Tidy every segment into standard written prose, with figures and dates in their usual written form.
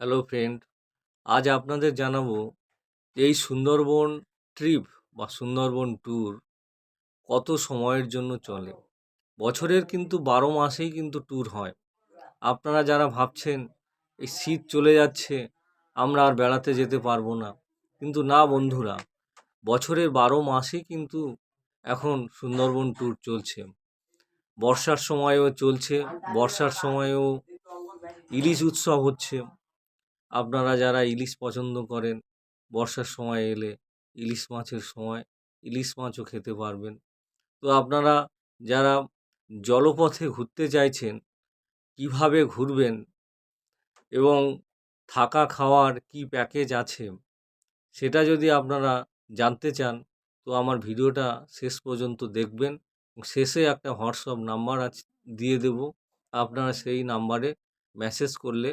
Hello friend, আজ আপনাদের জানাবো এই সুন্দরবন ট্রিপ বা সুন্দরবন ট্যুর কত সময়ের জন্য চলে। বছরের কিন্তু ১২ মাসেই কিন্তু ট্যুর হয়। আপনারা যারা ভাবছেন এই শীত চলে যাচ্ছে, আমরা আর বেড়াতে যেতে পারবো না, কিন্তু না বন্ধুরা, বছরের ১২ মাসেই কিন্তু এখন সুন্দরবন ট্যুর চলছে। বর্ষার সময়ও চলছে, বর্ষার সময়ও ইলিশ উৎসব হচ্ছে। আপনারা যারা ইলিশ পছন্দ করেন, বর্ষার সময় এলে ইলিশ মাছের সময় ইলিশ মাছও খেতে পারবেন। তো আপনারা যারা জলপথে ঘুরতে চাইছেন, কিভাবে ঘুরবেন এবং থাকা খাওয়ার কি প্যাকেজ আছে, সেটা যদি আপনারা জানতে চান, তো আমার ভিডিওটা শেষ পর্যন্ত দেখবেন। শেষে একটা হোয়াটসঅ্যাপ নাম্বার দিয়ে দেব। আপনারা সেই নাম্বারে মেসেজ করলে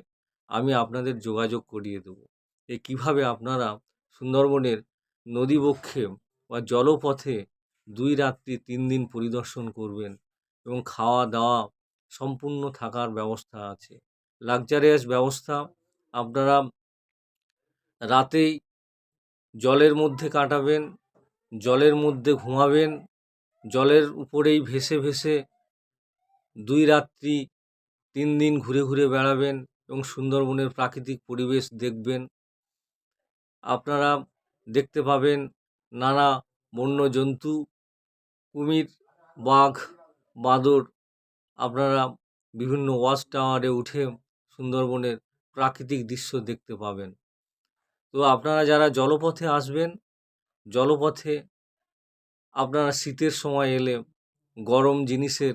আমি আপনাদের যোগাযোগ করিয়ে দেব। কিভাবে আপনারা সুন্দরবনের নদীবক্ষে বা জলপথে ২ রাত্রি ৩ দিন পরিদর্শন করবেন এবং খাওয়া-দাওয়া সম্পূর্ণ থাকার ব্যবস্থা আছে। লাক্সারিয়াস ব্যবস্থা। আপনারা রাতেই জলের মধ্যে কাটাবেন, জলের মধ্যে ঘুমাবেন, জলের উপরেই ভেসে, ভেসে ২ রাত্রি ৩ দিন ঘুরে, ঘুরে বেড়াবেন এবং সুন্দরবনের প্রাকৃতিক পরিবেশ দেখবেন। আপনারা দেখতে পাবেন নানা বন্য জন্তু, কুমির, বাঘ, বাঁদর। আপনারা বিভিন্ন ওয়াচ টাওয়ারে উঠে সুন্দরবনের প্রাকৃতিক দৃশ্য দেখতে পাবেন। তো আপনারা যারা জলপথে আসবেন, জলপথে আপনারা শীতের সময় এলে গরম জিনিসের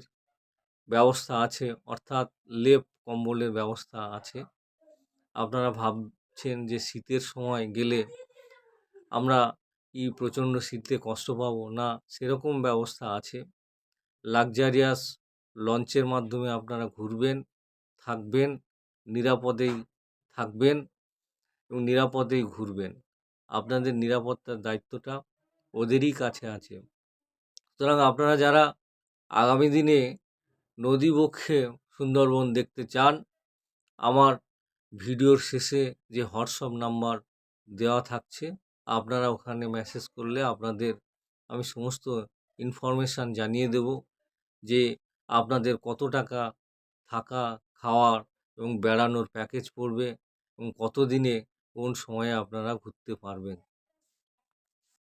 ব্যবস্থা আছে, অর্থাৎ লেপ কম্বলের ব্যবস্থা আছে। আপনারা ভাবছেন যে শীতের সময় গেলে আমরা কি প্রচণ্ড শীতে কষ্ট পাবো? না, সেরকম ব্যবস্থা আছে। লাক্সারিয়াস লঞ্চের মাধ্যমে আপনারা ঘুরবেন, থাকবেন, নিরাপদেই থাকবেন এবং নিরাপদেই ঘুরবেন। আপনাদের নিরাপত্তার দায়িত্বটা ওদেরই কাছে আছে। সুতরাং আপনারা যারা আগামী দিনে নদীবক্ষে সুন্দরবন দেখতে চান, আমার ভিডিওর শেষে যে হোয়াটসঅ্যাপ নাম্বার দেওয়া থাকছে, আপনারা ওখানে মেসেজ করলে আপনাদের আমি সমস্ত ইনফরমেশান জানিয়ে দেব যে আপনাদের কত টাকা থাকা, খাওয়ার এবং বেড়ানোর প্যাকেজ পড়বে এবং কত দিনে কোন সময়ে আপনারা ঘুরতে পারবেন।